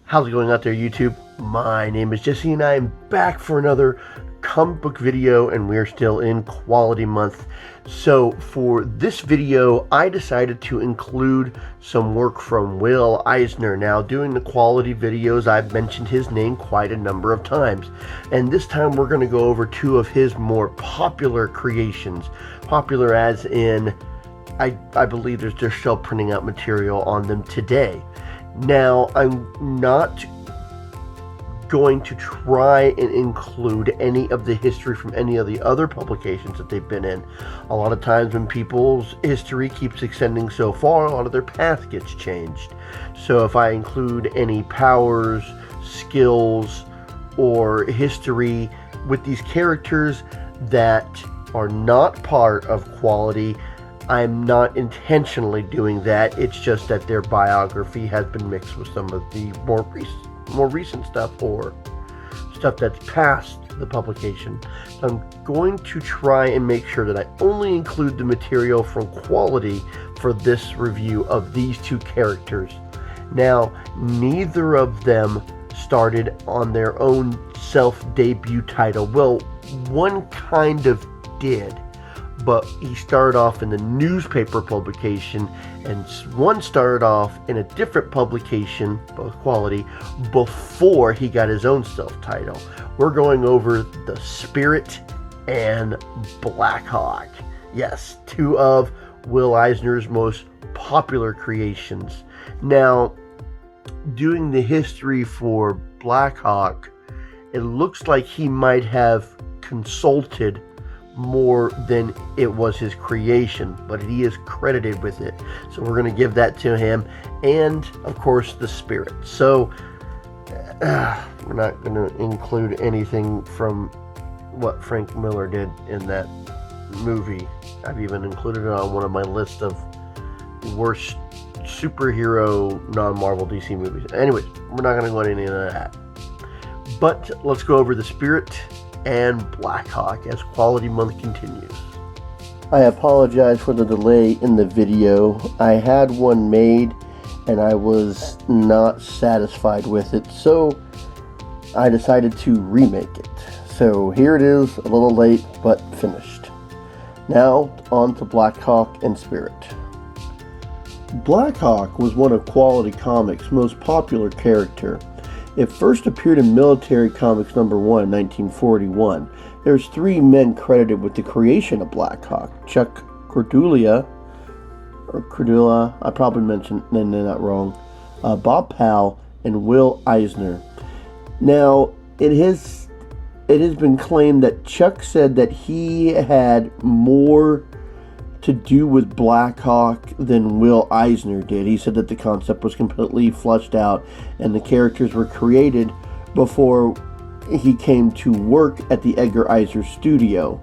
How's it going out there, YouTube? My name is Jesse and I am back for another comic book video, and we're still in Quality Month. So for this video, I decided to include some work from Will Eisner. Now, doing the quality videos, I've mentioned his name quite a number of times, and this time we're going to go over two of his more popular creations. Popular as in, I believe they're still printing out material on them today. Now, I'm not going to try and include any of the history from any of the other publications that they've been in. A lot of times when people's history keeps extending so far, a lot of their path gets changed. So if I include any powers, skills, or history with these characters that are not part of Quality, I'm not intentionally doing that. It's just that their biography has been mixed with some of the more recent stuff, or stuff that's past the publication. So I'm going to try and make sure that I only include the material from Quality for this review of these two characters. Now, neither of them started on their own self-debut title. Well, one kind of did, but he started off in the newspaper publication, and one started off in a different publication, both Quality, before he got his own self-title. We're going over the Spirit and BlackHawk. Yes, two of Will Eisner's most popular creations. Now, doing the history for BlackHawk, it looks like he might have consulted more than it was his creation, but he is credited with it, so we're going to give that to him. And of course the Spirit. So we're not going to include anything from what Frank Miller did in that movie. I've even included it on one of my list of worst superhero non-Marvel DC movies. Anyways, we're not going to go into any of that, but let's go over the Spirit and BlackHawk as Quality Month continues. I apologize for the delay in the video. I had one made and I was not satisfied with it, so I decided to remake it. So here it is, a little late but finished. Now on to BlackHawk and Spirit. BlackHawk was one of Quality Comics' most popular character. It first appeared in Military Comics number 1 in 1941. There's three men credited with the creation of BlackHawk: Chuck Cordula, I probably mentioned that wrong, Bob Powell, and Will Eisner. Now, it has been claimed that Chuck said that he had more to do with BlackHawk than Will Eisner did. He said that the concept was completely fleshed out and the characters were created before he came to work at the Edgar Eisner studio.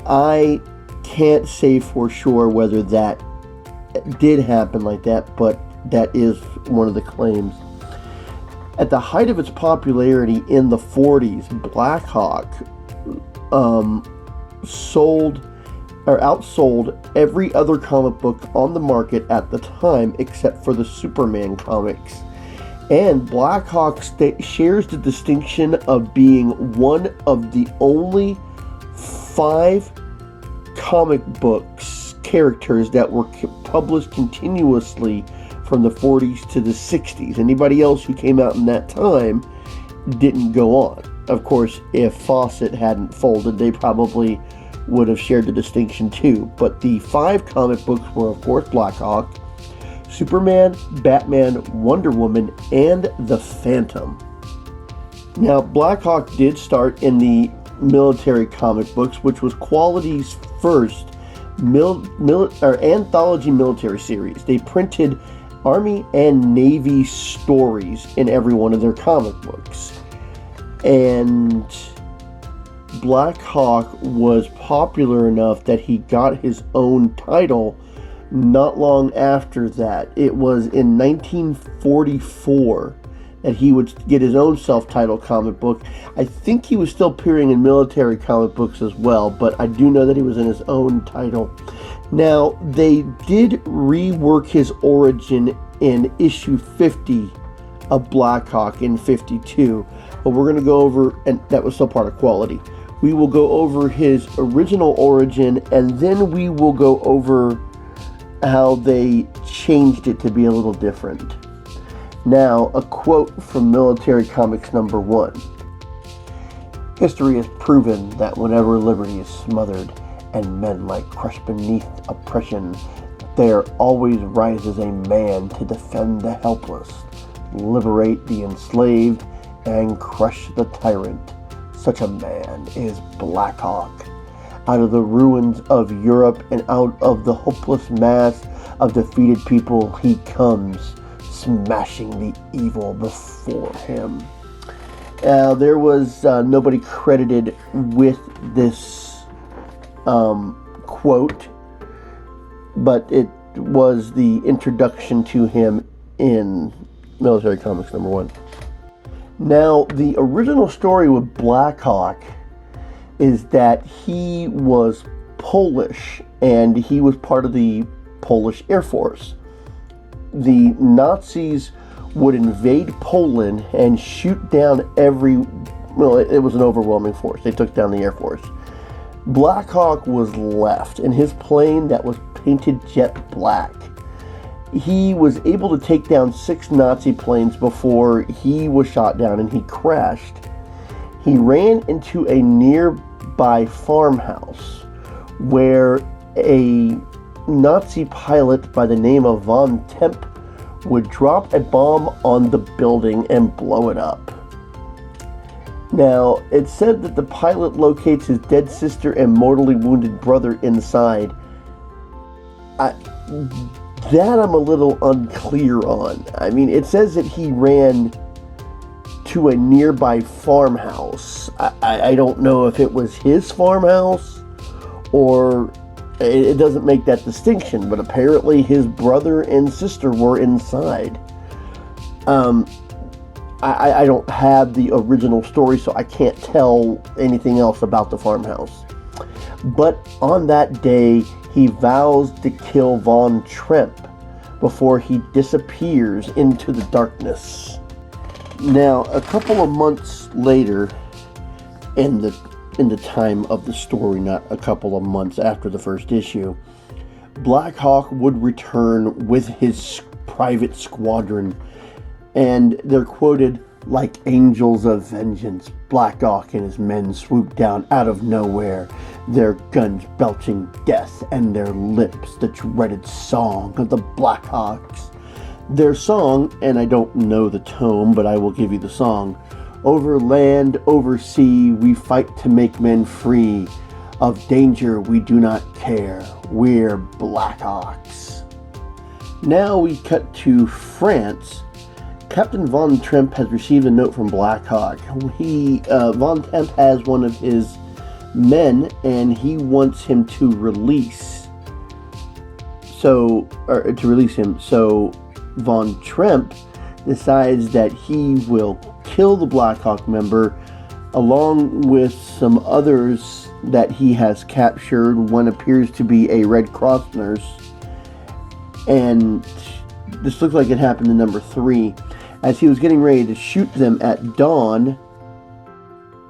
I can't say for sure whether that did happen like that, but that is one of the claims. At the height of its popularity in the 40s, BlackHawk outsold every other comic book on the market at the time except for the Superman comics. And BlackHawk shares the distinction of being one of the only 5 comic books characters that were published continuously from the 40s to the 60s. Anybody else who came out in that time didn't go on. Of course, if Fawcett hadn't folded, they probably would have shared the distinction too. But the 5 comic books were, of course, BlackHawk, Superman, Batman, Wonder Woman, and the Phantom. Now, BlackHawk did start in the Military comic books, which was Quality's first anthology military series. They printed Army and Navy stories in every one of their comic books. And BlackHawk was popular enough that he got his own title not long after that. It was in 1944 that he would get his own self-titled comic book. I think he was still appearing in Military comic books as well, but I do know that he was in his own title. Now, they did rework his origin in issue 50 of BlackHawk in 52. But we're going to go over, and that was still part of Quality. We will go over his original origin, and then we will go over how they changed it to be a little different. Now, a quote from Military Comics #1. History has proven that whenever liberty is smothered and men lie crushed beneath oppression, there always rises a man to defend the helpless, liberate the enslaved, and crush the tyrant. Such a man is BlackHawk. Out of the ruins of Europe and out of the hopeless mass of defeated people, he comes, smashing the evil before him. There was nobody credited with this quote, but it was the introduction to him in Military Comics #1. Now, the original story with BlackHawk is that he was Polish, and he was part of the Polish Air Force. The Nazis would invade Poland and shoot down it was an overwhelming force. They took down the Air Force. BlackHawk was left in his plane that was painted jet black. He was able to take down 6 Nazi planes before he was shot down and he crashed. He ran into a nearby farmhouse where a Nazi pilot by the name of Von Temp would drop a bomb on the building and blow it up. Now, it said that the pilot locates his dead sister and mortally wounded brother inside. That I'm a little unclear on. I mean, it says that he ran to a nearby farmhouse. I don't know if it was his farmhouse or it doesn't make that distinction, but apparently his brother and sister were inside. I don't have the original story, so I can't tell anything else about the farmhouse. But on that day, he vows to kill Von Tremp before he disappears into the darkness. Now, a couple of months later, in the time of the story, not a couple of months after the first issue, BlackHawk would return with his private squadron, and they're quoted, "Like angels of vengeance, BlackHawk and his men swooped down out of nowhere, their guns belching death and their lips the dreaded song of the Blackhawks. Their song," and I don't know the tone, but I will give you the song, "Over land, over sea, we fight to make men free. Of danger we do not care, we're Blackhawks." Now we cut to France. Captain Von Tremp has received a note from BlackHawk. Von Tremp has one of his men, and he wants him to release him. So Von Tremp decides that he will kill the BlackHawk member along with some others that he has captured. One appears to be a Red Cross nurse, and this looks like it happened in #3. As he was getting ready to shoot them at dawn,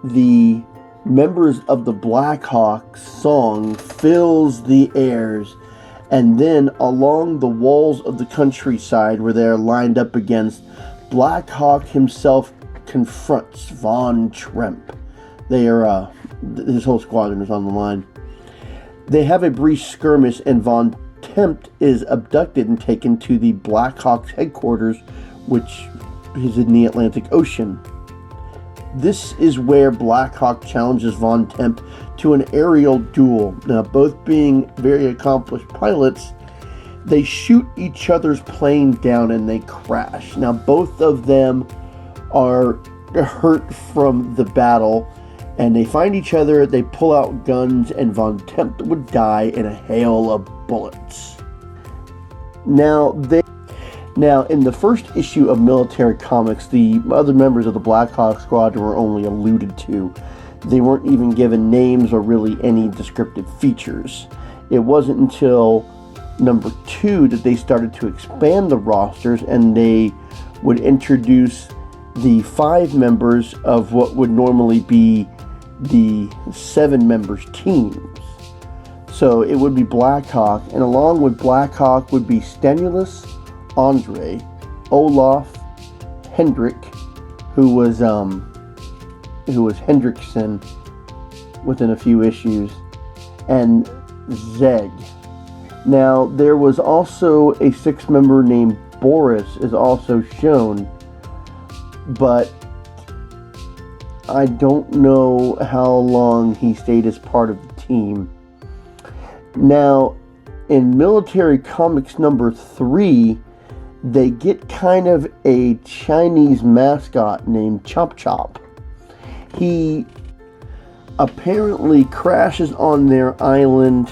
the members of the BlackHawk song fills the airs, and then along the walls of the countryside where they are lined up against, BlackHawk himself confronts Von Tremp. His whole squadron is on the line. They have a brief skirmish, and Von Tremp is abducted and taken to the BlackHawk's headquarters, which is in the Atlantic Ocean. This is where BlackHawk challenges Von Tremp to an aerial duel. Now, both being very accomplished pilots, they shoot each other's plane down and they crash. Now, both of them are hurt from the battle, and they find each other, they pull out guns, and Von Tremp would die in a hail of bullets. Now, in the first issue of Military Comics, the other members of the BlackHawk squadron were only alluded to. They weren't even given names or really any descriptive features. It wasn't until #2 that they started to expand the rosters, and they would introduce the 5 members of what would normally be the 7 members teams. So it would be BlackHawk, and along with BlackHawk would be Stanulus, Andre, Olaf, Hendrik, who was Hendrickson within a few issues, and Zeg. Now there was also a 6th member named Boris is also shown, but I don't know how long he stayed as part of the team. Now, in Military Comics number 3, they get kind of a Chinese mascot named Chop Chop. He apparently crashes on their island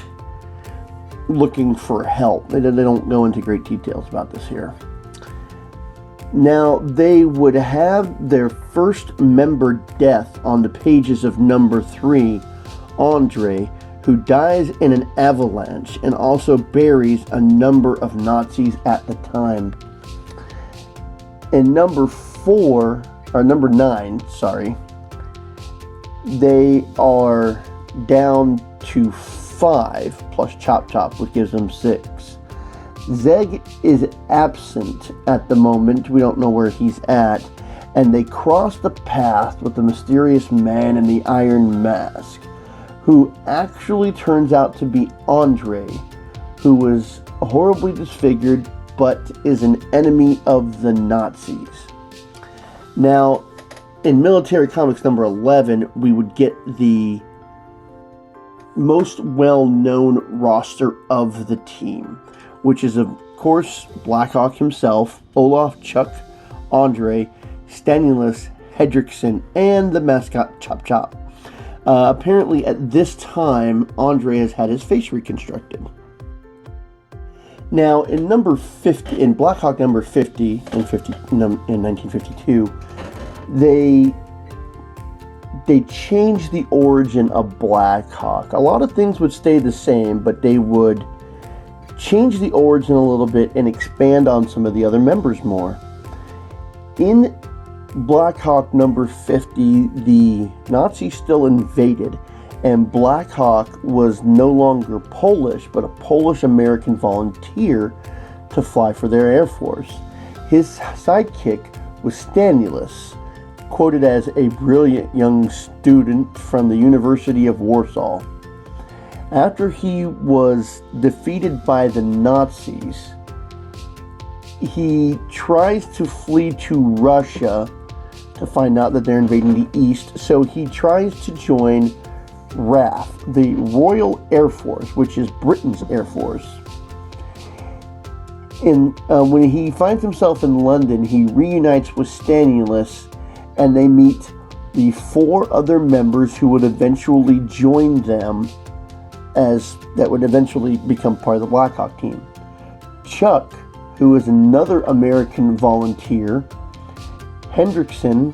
looking for help. They don't go into great details about this here. Now, they would have their first member death on the pages of number 3, Andre, who dies in an avalanche and also buries a number of Nazis at the time. In number 9, they are down to 5 plus Chop Chop, which gives them 6. Zeg is absent at the moment. We don't know where he's at. And they cross the path with the mysterious man in the iron mask, who actually turns out to be Andre, who was horribly disfigured but is an enemy of the Nazis. Now, in Military Comics number 11, we would get the most well-known roster of the team, which is, of course, BlackHawk himself, Olaf, Chuck, Andre, Stanulus, Hendrickson, and the mascot Chop Chop. Apparently, at this time, Andre has had his face reconstructed. Now, in number 50, in BlackHawk number 50, in 1952, they changed the origin of BlackHawk. A lot of things would stay the same, but they would change the origin a little bit and expand on some of the other members more. In BlackHawk number 50, the Nazis still invaded, and BlackHawk was no longer Polish, but a Polish-American volunteer to fly for their Air Force. His sidekick was Stanulus, quoted as a brilliant young student from the University of Warsaw. After he was defeated by the Nazis, he tries to flee to Russia to find out that they're invading the East, so he tries to join RAF, the Royal Air Force, which is Britain's Air Force. When he finds himself in London, he reunites with Stanulus, and they meet the 4 other members who would eventually join them, as that would eventually become part of the BlackHawk team. Chuck, who is another American volunteer. Hendrickson,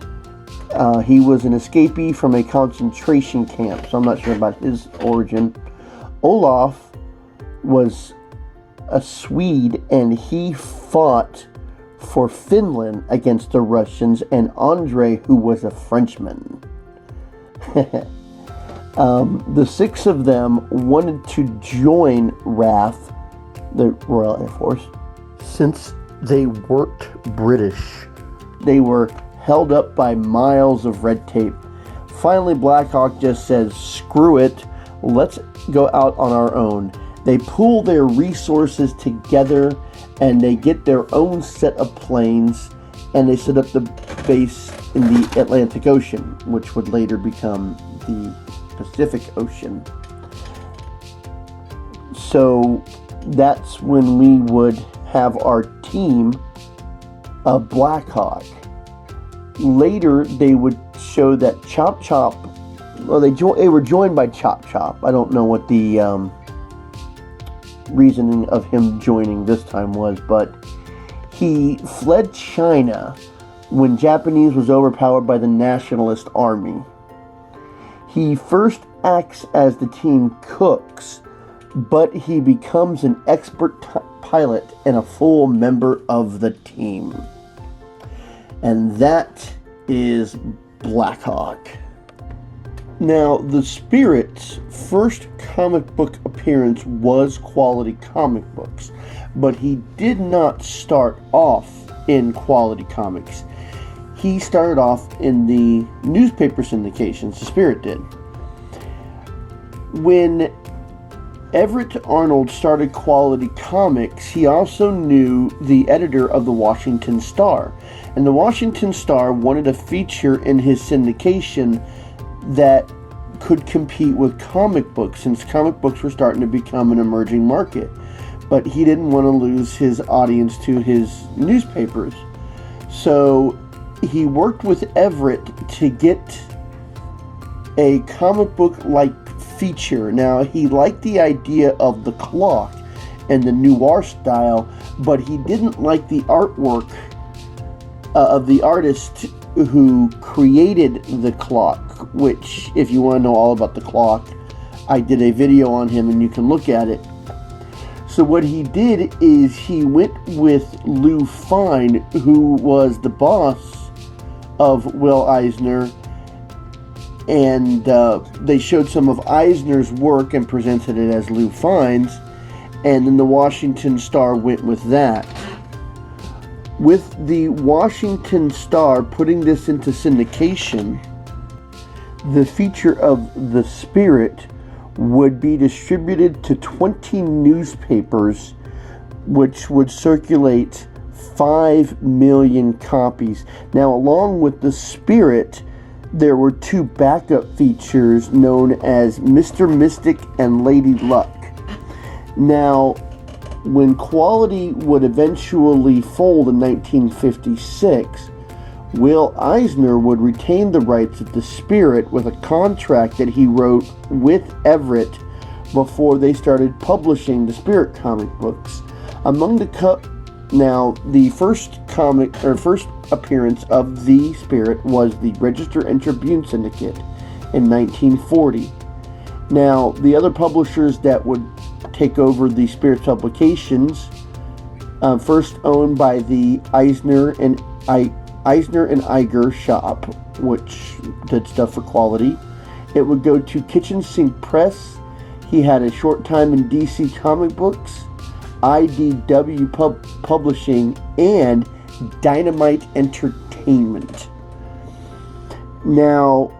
he was an escapee from a concentration camp, so I'm not sure about his origin. Olaf was a Swede, and he fought for Finland against the Russians, and Andre, who was a Frenchman. The 6 of them wanted to join RAF, the Royal Air Force, since they weren't British. They were held up by miles of red tape. Finally, BlackHawk just says, screw it, let's go out on our own. They pool their resources together, and they get their own set of planes, and they set up the base in the Atlantic Ocean, which would later become the Pacific Ocean. So that's when we would have our team of BlackHawk. Later, they would show that Chop Chop, well, they were joined by Chop Chop. I don't know what the reasoning of him joining this time was, but he fled China when Japanese was overpowered by the Nationalist Army. He first acts as the team cooks, but he becomes an expert pilot and a full member of the team. and that is BlackHawk. Now, the Spirit's first comic book appearance was Quality Comic Books, but he did not start off in Quality Comics. He started off in the newspaper syndications, the Spirit did. When Everett Arnold started Quality Comics, he also knew the editor of the Washington Star, and the Washington Star wanted a feature in his syndication that could compete with comic books, since comic books were starting to become an emerging market. But he didn't want to lose his audience to his newspapers. So he worked with Everett to get a comic book-like feature. Now, he liked the idea of the clock and the noir style, but he didn't like the artwork of the artist who created the clock, which, if you want to know all about the clock, I did a video on him and you can look at it. So what he did is he went with Lou Fine, who was the boss of Will Eisner, and they showed some of Eisner's work and presented it as Lou Fine's, and then the Washington Star went with that. With the Washington Star putting this into syndication, the feature of the Spirit would be distributed to 20 newspapers, which would circulate 5 million copies. Now, along with the Spirit, there were 2 backup features known as Mr. Mystic and Lady Luck. Now, when Quality would eventually fold in 1956, Will Eisner would retain the rights of the Spirit with a contract that he wrote with Everett before they started publishing the Spirit comic books. Among the Now, the first appearance of the Spirit was the Register and Tribune Syndicate in 1940. Now, the other publishers that would take over the Spirit publications, first owned by the Eisner and Iger shop, which did stuff for Quality. It would go to Kitchen Sink Press. He had a short time in DC Comic Books, IDW Publishing, and Dynamite Entertainment. Now,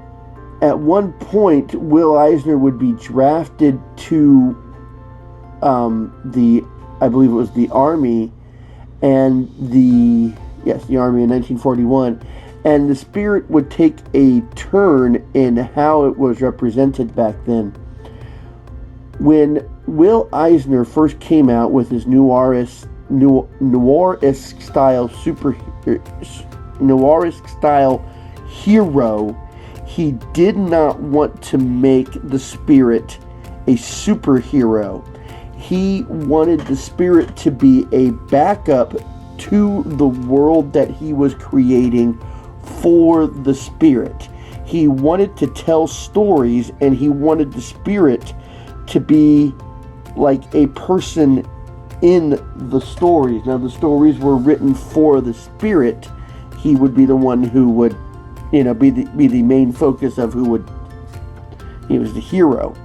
at one point, Will Eisner would be drafted to I believe it was the Army, and the Army in 1941, and the Spirit would take a turn in how it was represented back then. When Will Eisner first came out with his noirisk style hero, he did not want to make the Spirit a superhero. He wanted the Spirit to be a backup to the world that he was creating for the Spirit. He wanted to tell stories, and he wanted the Spirit to be like a person in the stories. Now, the stories were written for the Spirit. He would be the one who would, be the main focus of he was the hero.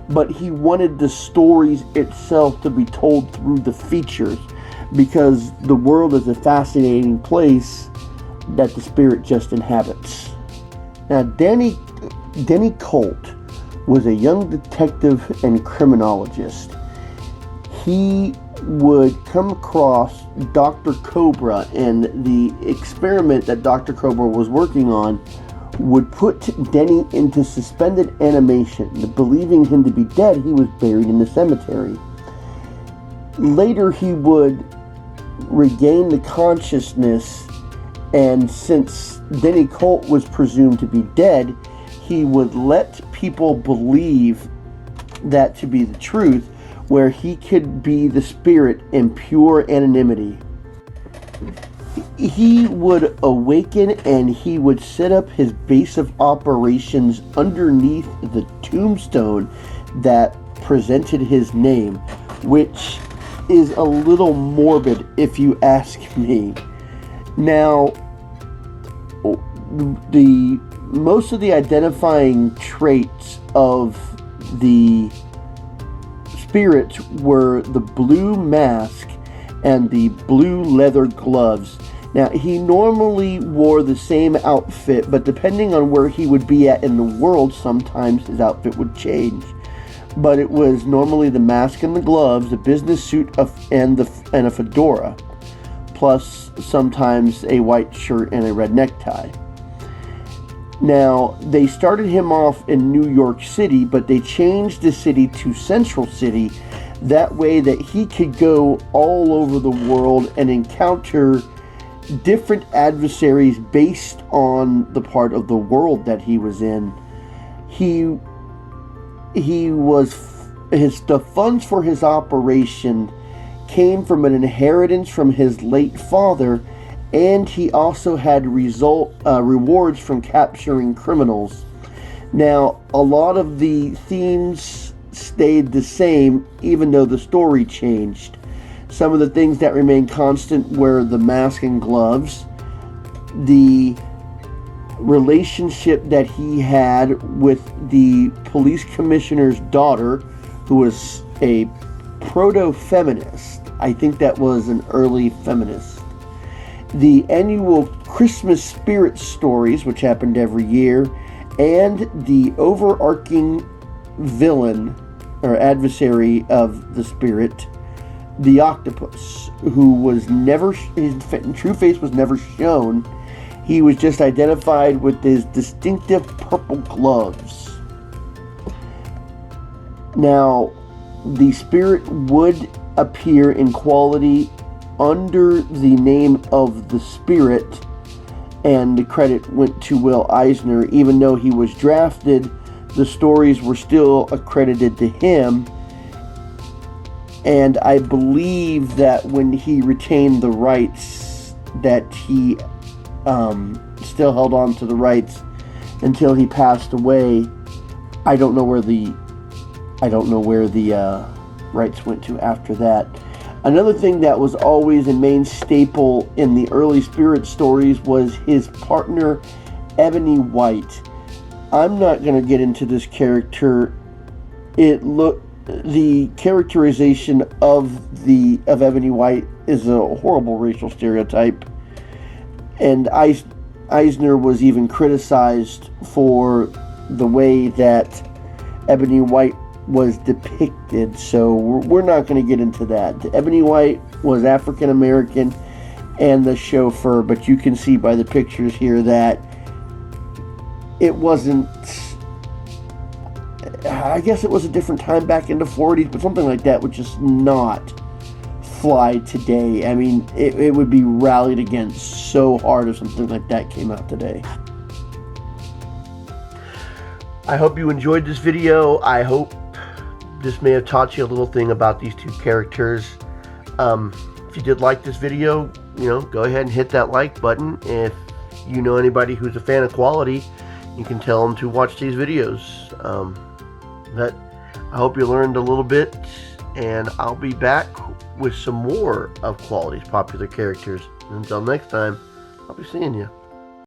But he wanted the stories itself to be told through the features, because the world is a fascinating place that the Spirit just inhabits. Now, Denny Colt was a young detective and criminologist. He would come across Dr. Cobra, and the experiment that Dr. Cobra was working on would put Denny into suspended animation. Believing him to be dead, he was buried in the cemetery. Later, he would regain the consciousness, and since Denny Colt was presumed to be dead, he would let people believe that to be the truth, where he could be the Spirit in pure anonymity. He would awaken, and he would set up his base of operations underneath the tombstone that presented his name, which is a little morbid if you ask me. Now, the most of the identifying traits of the spirits were the blue mask and the blue leather gloves. Now, he normally wore the same outfit, but depending on where he would be at in the world, sometimes his outfit would change. But it was normally the mask and the gloves, a business suit and a fedora, plus sometimes a white shirt and a red necktie. Now, they started him off in New York City, but they changed the city to Central City. That way that he could go all over the world and encounter different adversaries based on the part of the world that he was in. The funds for his operation came from an inheritance from his late father, and he also had rewards from capturing criminals. Now, a lot of the themes stayed the same, even though the story changed. Some of the things that remained constant were the mask and gloves, the relationship that he had with the police commissioner's daughter, who was a proto-feminist. I think that was an early feminist. The annual Christmas spirit stories, which happened every year, and the overarching villain or adversary of the spirit, the octopus, who was never, his true face was never shown. He was just identified with his distinctive purple gloves. Now, the spirit would appear in quality under the name of the spirit, and the credit went to Will Eisner. Even though he was drafted, the stories were still accredited to him. And I believe that when he retained the rights, that he still held on to the rights until he passed away. I don't know where the rights went to after that. Another thing that was always a main staple in the early spirit stories was his partner, Ebony White. I'm not going to get into this character. The characterization of Ebony White is a horrible racial stereotype, and Eisner was even criticized for the way that Ebony White was depicted, so we're not going to get into that. Ebony White was African American and the chauffeur, but you can see by the pictures here that it wasn't, I guess it was a different time back in the 40s, but something like that would just not fly today. I mean, it would be rallied against so hard if something like that came out today. I hope you enjoyed this video. I hope this may have taught you a little thing about these two characters. If you did like this video, go ahead and hit that like button. If you know anybody who's a fan of quality, you can tell them to watch these videos. But I hope you learned a little bit, and I'll be back with some more of Quality's popular characters. Until next time, I'll be seeing you.